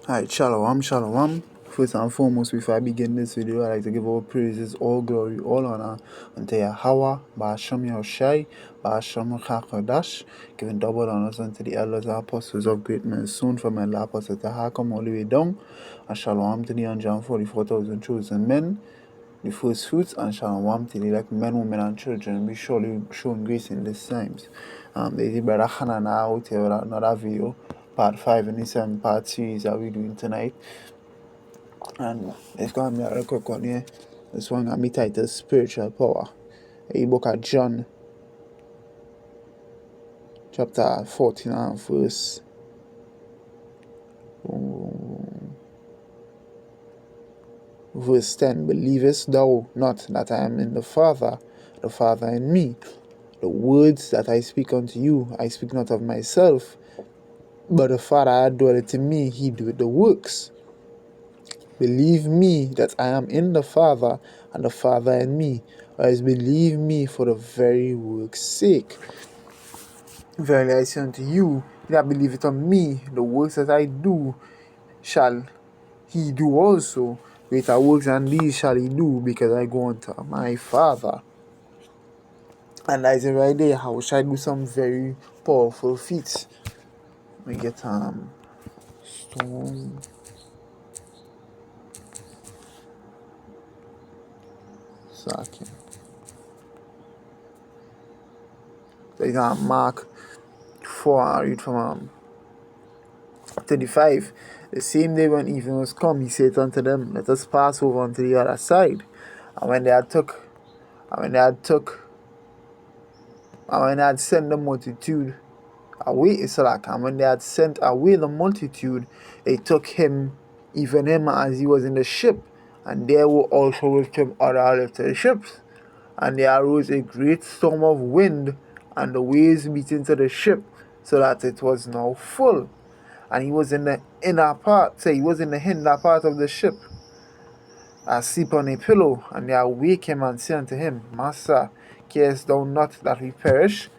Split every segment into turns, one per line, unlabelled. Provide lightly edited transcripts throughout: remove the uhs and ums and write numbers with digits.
Alright, shalom, shalom. First and foremost, before I begin this video, I'd like to give all praises, all glory, all honor unto Yahweh, Ba'ashem Yahushai, Ba'ashem HaKadosh, giving double honors unto the elders and apostles of great men, soon from El Apostle to Hakam all the way down, and shalom to the 144,000 chosen men, the first fruits, and shalom to the elect men, women, and children. Be surely shown grace in these times. There's a brother Hanana out here with another video, part 5 in this part series that we're doing tonight. And it's going to be a real quick one here. This one got me titled Spiritual Power. A book of John, chapter 14 and verse 10. Believest thou not that I am in the Father in me? The words that I speak unto you, I speak not of myself, but the Father that dwelleth in me, he doeth the works. Believe me that I am in the Father, and the Father in me, or else believe me for the very work's sake. Verily I say unto you, he that believeth on me, the works that I do shall he do also. Greater works than these shall he do, because I go unto my Father. And that is it right there. How shall I do some very powerful feats? Let me get stone. Second. There's Mark 4, I read from 35. The same day when evening was come, he said unto them, let us pass over unto the other side. And when they had sent the multitude away, and when they had sent away the multitude, they took him, even him, as he was in the ship, and there were also with him other little ships. And there arose a great storm of wind, and the waves beat into the ship, so that it was now full. And he was in the hinder part of the ship, asleep on a pillow. And they awake him and say unto him, Master, carest thou not that we perish?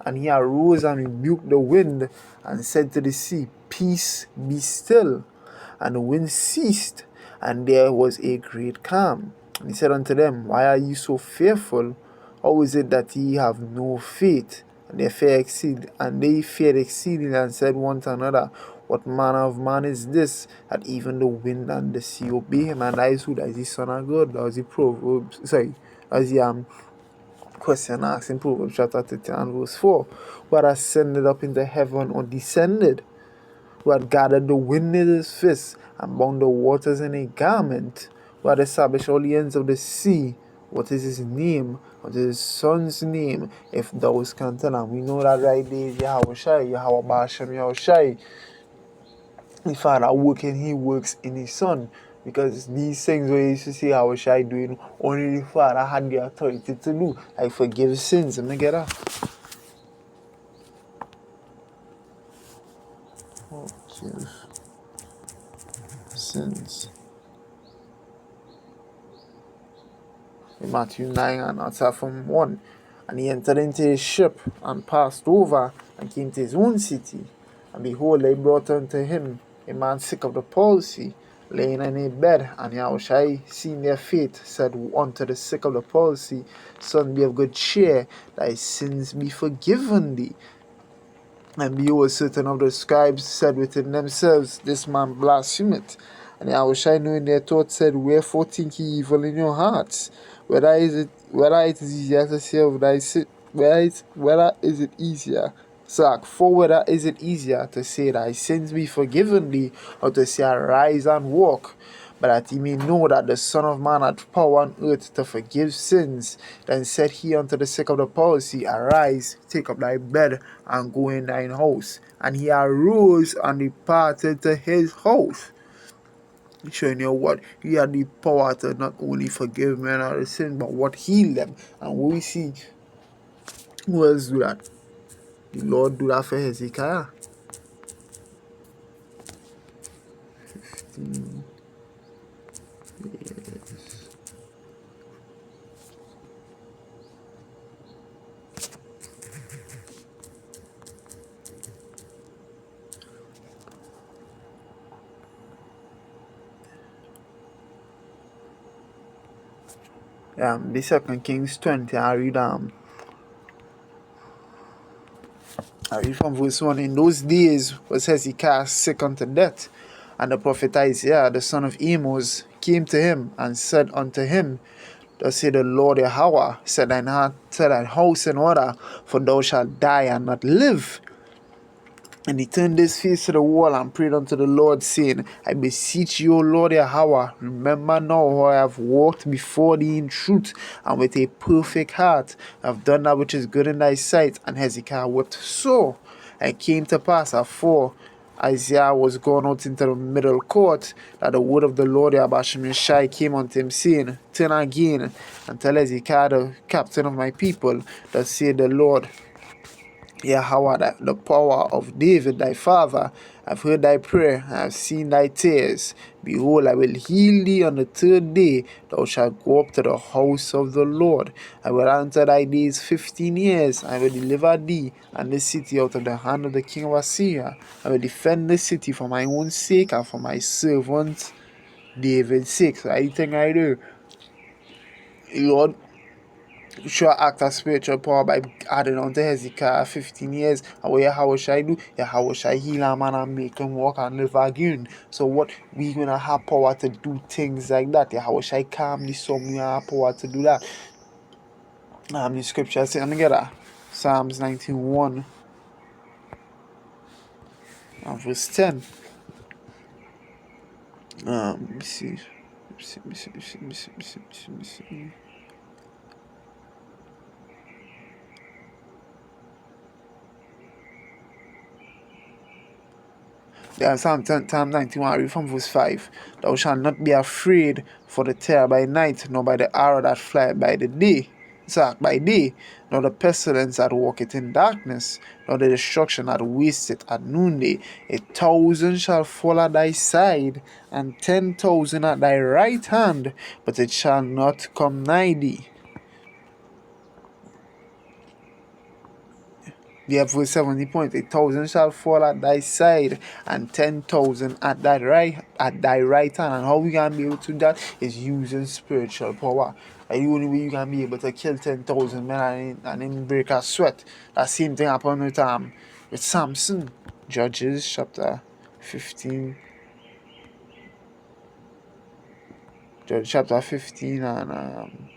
And he arose and rebuked the wind, and said to the sea, Peace, be still. And the wind ceased, and there was a great calm. And he said unto them, Why are ye so fearful? How is it that ye have no faith? And they feared exceedingly, and said one to another, What manner of man is this, that even the wind and the sea obey him? And that is who? That is the Son of God. That was the question asked in Proverbs chapter 13 and verse 4. Who had ascended up into heaven or descended? Who had gathered the wind in his fist and bound the waters in a garment? Who had established all the ends of the sea? What is his name? What is his son's name? If thou canst tell him. We know that right there is Yahushai, Yahweh Ba'ashem Yahushai. The Father working, he works in his Son. Because these things where you used to see Yahushai doing, only the Father had the authority to do. Like forgive sins. Let me get that. Forgive sins. In Matthew 9 and outside from 1. And he entered into his ship and passed over and came to his own city. And behold, they brought unto him a man sick of the palsy, laying in a bed. And Yahushua, seeing their faith, said unto the sick of the palsy, Son, be of good cheer, thy sins be forgiven thee. And behold, certain of the scribes said within themselves, This man blasphemeth. And Yahushua, knowing their thoughts, said, Wherefore think ye evil in your hearts? Whether it is easier to say of thy sin, whether is it easier to say thy sins be forgiven thee, or to say arise and walk? But that ye may know that the Son of Man hath power on earth to forgive sins. Then said he unto the sick of the palsy, Arise, take up thy bed, and go in thine house. And he arose and departed to his house. Showing you what? He had the power to not only forgive men of their sin, but what heal them. And we see who else do that? The Lord do that for Hezekiah. 15 years. The Second Kings 20. I read from verse 1. In those days was Hezekiah sick unto death, and the prophet Isaiah, the son of Amos, came to him and said unto him, Thus said the Lord Yahweh, set thine house in order, for thou shalt die and not live. And he turned his face to the wall and prayed unto the Lord, saying, I beseech you, O Lord Yahweh, remember now how I have walked before thee in truth and with a perfect heart. I have done that which is good in thy sight. And Hezekiah wept sore. And it came to pass, afore Isaiah was gone out into the middle court, that the word of the Lord Yahweh came unto him, saying, Turn again, and tell Hezekiah, the captain of my people, thus saith the Lord Yahweh, the power of David thy father. I've heard thy prayer, I have seen thy tears. Behold, I will heal thee on the third day. Thou shalt go up to the house of the Lord. I will answer thy days 15 years. I will deliver thee and this city out of the hand of the king of Assyria. I will defend this city for my own sake and for my servant David's sake. So anything I do, Lord, sure act as spiritual power by adding on to Hezekiah 15 years. And what Yahweh shall do? Yahweh shall heal a man and make him walk and live again. So what we gonna have power to do things like that? Yahweh shall calm the storm. We have power to do that. The scripture saying together. Psalms 91 and verse 10. Let me see. Psalm 91, I read from verse 5. Thou shalt not be afraid for the terror by night, nor by the arrow that flieth by day, nor the pestilence that walketh in darkness, nor the destruction that wasteth at noonday. 1,000 shall fall at thy side, and 10,000 at thy right hand, but it shall not come nigh thee. Verse 70 point. 1,000 shall fall at thy side, and 10,000 at thy right hand. And how we can be able to do that is using spiritual power. And the only way you can be able to kill 10,000 men and then break a sweat. That same thing happened with Samson. Judges chapter 15. Judges chapter 15 and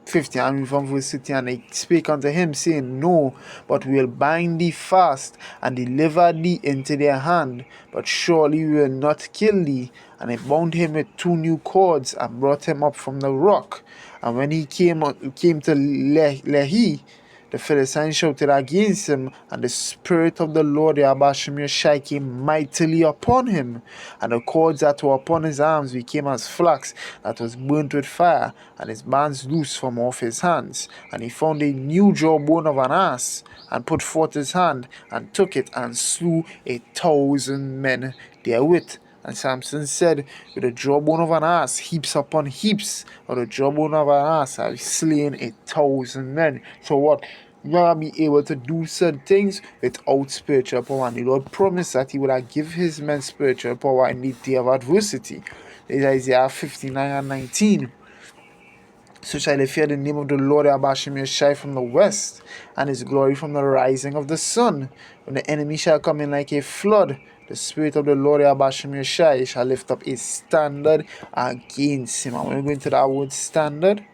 50, and from verse 50, and they spake unto him, saying, No, but we will bind thee fast, and deliver thee into their hand, but surely we will not kill thee. And they bound him with 2 new cords, and brought him up from the rock. And when he came to Lehi, the Philistines shouted against him, and the Spirit of the Lord Yahweh came mightily upon him. And the cords that were upon his arms became as flax that was burnt with fire, and his bands loosed from off his hands. And he found a new jawbone of an ass, and put forth his hand, and took it, and slew 1,000 men therewith. And Samson said, With the jawbone of an ass, heaps upon heaps of the jawbone of an ass, I have slain 1,000 men. So what? You gotta be able to do certain things without spiritual power. And the Lord promised that He would give His men spiritual power in the day of adversity. It's Isaiah 59 and 19. So shall they fear the name of the Lord Yahweh shine from the west, and his glory from the rising of the sun. When the enemy shall come in like a flood, the Spirit of the Lord Yahweh shall lift up a standard against him. And when we go into that word standard,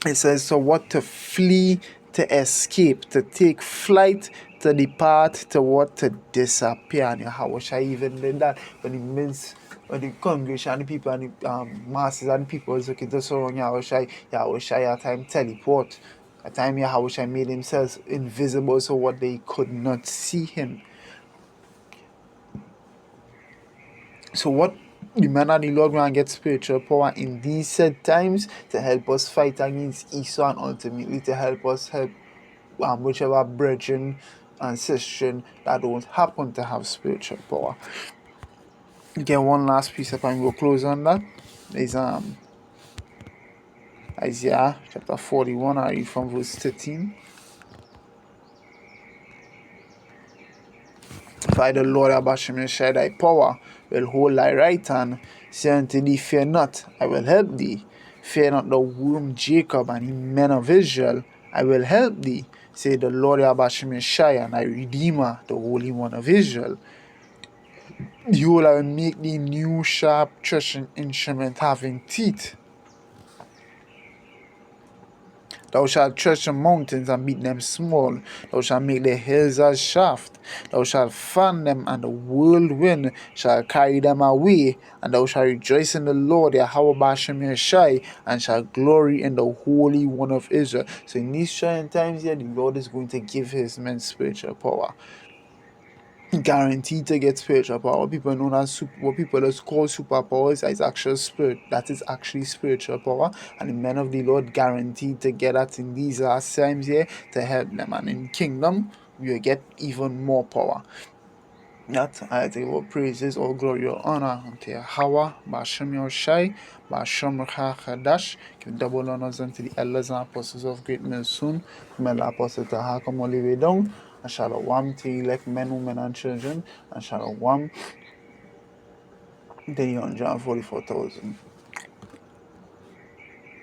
it says, so what? To flee, to escape, to take flight, to depart, to what? To disappear. And Yahweh even did that when the congregation and the people and the masses and the people was looking to surround Yahweh at time teleport. At time Yahweh made himself invisible so what they could not see him. So what the man and the Lord going to get spiritual power in these said times to help us fight against Esau and ultimately to help us help whichever brethren and sisters that don't happen to have spiritual power. Again, one last piece of and we'll close on that is Isaiah chapter 41. I read from verse 13. If I, the Lord Abashim Yeshai, thy power, will hold thy right hand, say unto thee, fear not, I will help thee. Fear not the womb Jacob and the men of Israel, I will help thee. Say the Lord Abashim Yeshai, and thy Redeemer, the Holy One of Israel. Behold, I will make thee new sharp threshing instrument having teeth. Thou shalt thresh the mountains and beat them small. Thou shalt make the hills as shaft. Thou shalt fan them, and the whirlwind shall carry them away. And thou shalt rejoice in the Lord, Yahweh Bashem Yeshai, and shall glory in the Holy One of Israel. So in these trying times here, the Lord is going to give his men spiritual power. Guaranteed to get spiritual power. What people know as what people just call superpowers is actual spirit. That is actually spiritual power, and the men of the Lord guaranteed to get that in these last times here to help them. And in kingdom, you will get even more power. That I take all praises, all glory, all honor unto Yahweh, Bashem Yoshai, Bashem Chadash. Give double honors unto the elders and apostles of Great Millstone, from the apostle to Hakam all the way down, and shalom to elect men, women, and children, and shalom to the 144,000.